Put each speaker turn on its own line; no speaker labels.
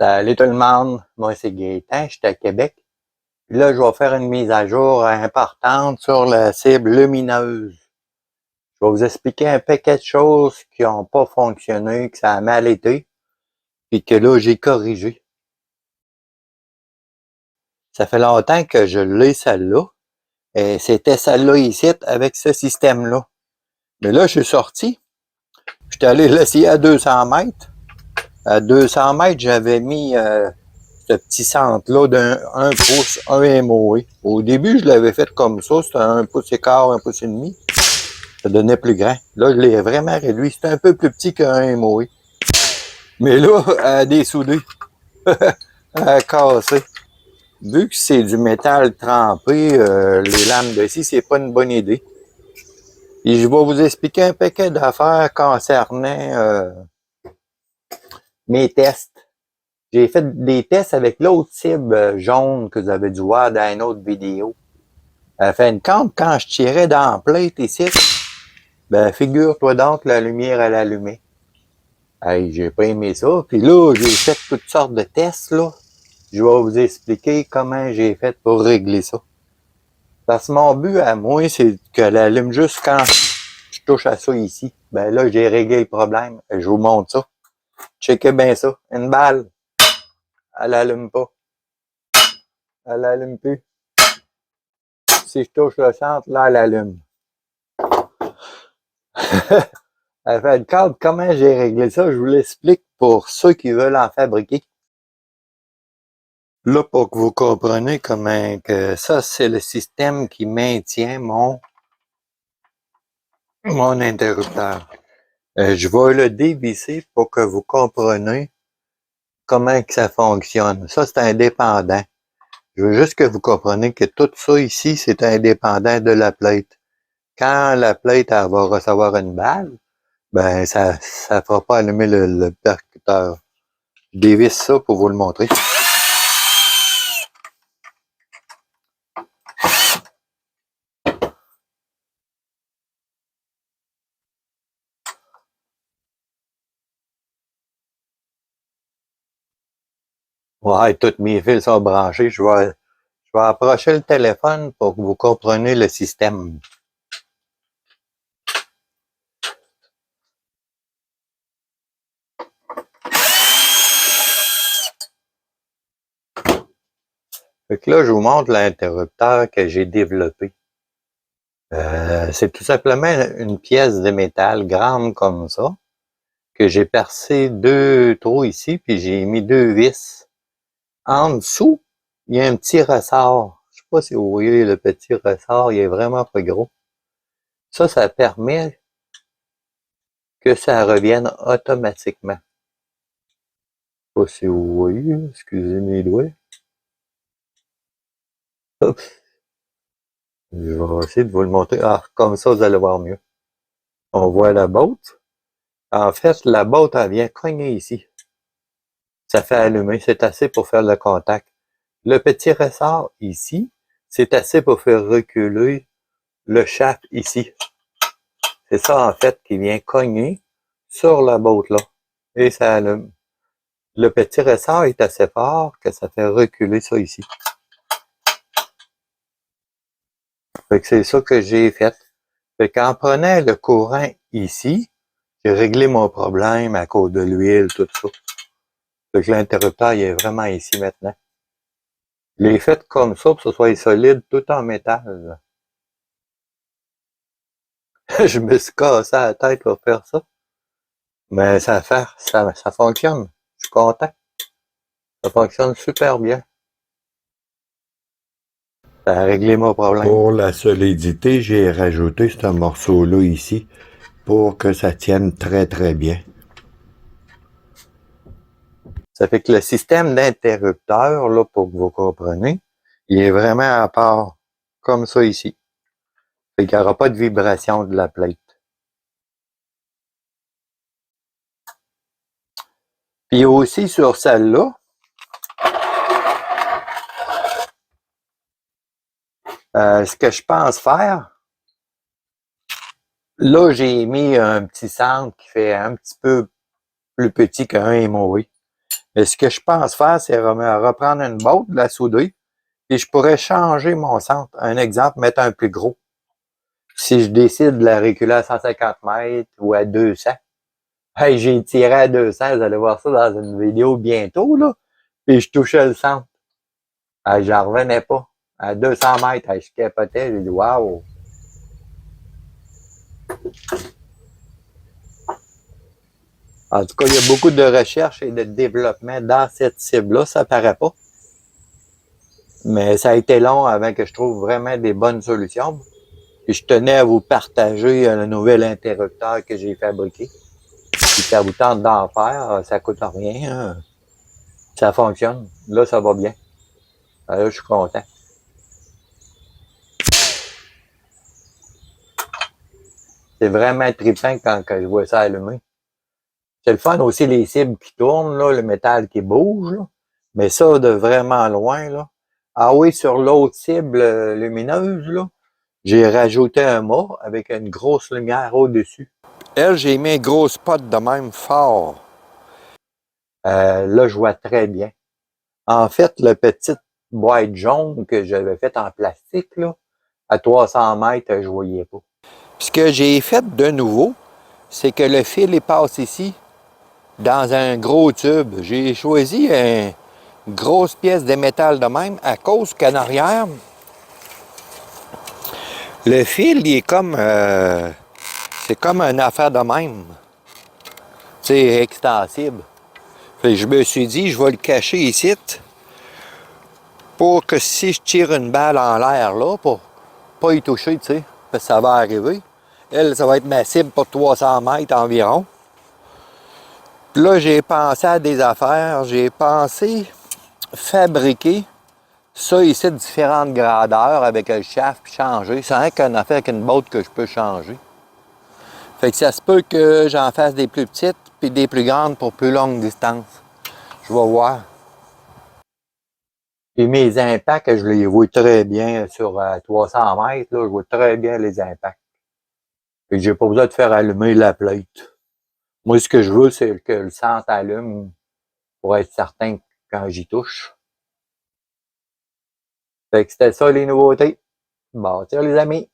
Salut tout le monde, moi c'est Gaétan, je suis à Québec. Puis là, je vais faire une mise à jour importante sur la cible lumineuse. Je vais vous expliquer un paquet de choses qui n'ont pas fonctionné, que ça a mal été, puis que là, j'ai corrigé. Ça fait longtemps que je l'ai celle-là, et c'était celle-là ici avec ce système-là. Mais là, je suis sorti, je suis allé l'essayer à 200 mètres. À 200 mètres, j'avais mis ce petit centre-là d'un 1 pouce, 1 MOE. Au début, je l'avais fait comme ça, c'était un pouce et quart, 1 pouce et demi. Ça donnait plus grand. Là, je l'ai vraiment réduit. C'était un peu plus petit qu'un MOE. Mais là, elle a dessoudé. Elle a cassé. Vu que c'est du métal trempé, les lames de scie, c'est pas une bonne idée. Et je vais vous expliquer un paquet d'affaires concernant mes tests. J'ai fait des tests avec l'autre cible jaune que vous avez dû voir dans une autre vidéo. Fin de compte, quand je tirais dans la plate ici, ben figure-toi donc que la lumière elle allumait. Hey, j'ai pas aimé ça. Puis là, j'ai fait toutes sortes de tests, là. Je vais vous expliquer comment j'ai fait pour régler ça. Parce que mon but à moi, c'est qu'elle allume juste quand je touche à ça ici. Ben là, j'ai réglé le problème. Je vous montre ça. Checkez bien ça. Une balle, elle allume pas. Elle allume plus. Si je touche le centre, là, elle allume. Elle fait le cadre, comment j'ai réglé ça, je vous l'explique pour ceux qui veulent en fabriquer. Là, pour que vous compreniez comment que ça, c'est le système qui maintient mon interrupteur. Je vais le dévisser pour que vous compreniez comment que ça fonctionne. Ça, c'est indépendant. Je veux juste que vous compreniez que tout ça ici, c'est indépendant de la plate. Quand la plate elle va recevoir une balle, ben ça ne fera pas allumer le percuteur. Je dévisse ça pour vous le montrer. Ouais, toutes mes fils sont branchés. Je vais approcher le téléphone pour que vous compreniez le système. Fait que là, je vous montre l'interrupteur que j'ai développé. C'est tout simplement une pièce de métal grande comme ça, que j'ai percé 2 trous ici, puis j'ai mis 2 vis. En dessous, il y a un petit ressort. Je sais pas si vous voyez le petit ressort, il est vraiment pas gros. Ça permet que ça revienne automatiquement. Je sais pas si vous voyez, excusez mes doigts. Hop. Je vais essayer de vous le montrer. Ah, comme ça, vous allez voir mieux. On voit la botte. En fait, la botte, elle vient cogner ici. Ça fait allumer. C'est assez pour faire le contact. Le petit ressort ici, c'est assez pour faire reculer le shaft ici. C'est ça, en fait, qui vient cogner sur la botte là. Et ça allume. Le petit ressort est assez fort que ça fait reculer ça ici. Fait que c'est ça que j'ai fait. Fait qu'en prenant le courant ici, j'ai réglé mon problème à cause de l'huile, tout ça. Fait que l'interrupteur, il est vraiment ici maintenant. Je l'ai fait comme ça pour que ce soit solide, tout en métal. Je me suis cassé la tête pour faire ça. Mais ça fonctionne. Je suis content. Ça fonctionne super bien. Ça a réglé mon problème. Pour la solidité, j'ai rajouté ce morceau-là ici pour que ça tienne très très bien. Ça fait que le système d'interrupteur, là, pour que vous compreniez, il est vraiment à part, comme ça ici. Fait qu'il n'y aura pas de vibration de la plate. Puis aussi sur celle-là, ce que je pense faire, là, j'ai mis un petit centre qui fait un petit peu plus petit qu'un MOE. Mais ce que je pense faire, c'est reprendre une boîte, la souder, et je pourrais changer mon centre. Un exemple, mettre un plus gros. Si je décide de la reculer à 150 mètres ou à 200, hey, j'ai tiré à 200, vous allez voir ça dans une vidéo bientôt, là, puis je touchais le centre. Hey, j'en revenais pas. À 200 mètres, hey, je capotais, j'ai dit, waouh! En tout cas, il y a beaucoup de recherche et de développement dans cette cible-là, ça paraît pas. Mais ça a été long avant que je trouve vraiment des bonnes solutions. Puis je tenais à vous partager le nouvel interrupteur que j'ai fabriqué. Si ça vous tente d'en faire, ça coûte rien. Hein. Ça fonctionne. Là, ça va bien. Là, je suis content. C'est vraiment trippant quand je vois ça allumé. C'est le fun aussi, les cibles qui tournent, là, le métal qui bouge. Là. Mais ça, de vraiment loin, là. Ah oui, sur l'autre cible lumineuse, là, j'ai rajouté un mât avec une grosse lumière au-dessus. Elle, j'ai mis un gros spot de même fort. Là, je vois très bien. En fait, le petit boîte jaune que j'avais fait en plastique, là, à 300 mètres, je voyais pas. Puis ce que j'ai fait de nouveau, c'est que le fil il passe ici, dans un gros tube. J'ai choisi une grosse pièce de métal de même, à cause qu'en arrière, le fil, il est comme... c'est comme une affaire de même. C'est extensible. Fait que je me suis dit, je vais le cacher ici, pour que si je tire une balle en l'air là, pour pas y toucher, tu sais, parce que ça va arriver. Elle, ça va être ma cible pour 300 mètres environ. Puis là, j'ai pensé à des affaires. J'ai pensé fabriquer ça ici de différentes grandeurs avec le shaft puis changer. C'est rien qu'une affaire avec une boîte que je peux changer. Fait que ça se peut que j'en fasse des plus petites puis des plus grandes pour plus longue distance. Je vais voir. Et mes impacts, je les vois très bien sur 300 mètres. Là, je vois très bien les impacts. Fait que j'ai pas besoin de faire allumer la plate. Moi, ce que je veux, c'est que le centre allume pour être certain quand j'y touche. Fait que c'était ça les nouveautés. Bon, tiens les amis.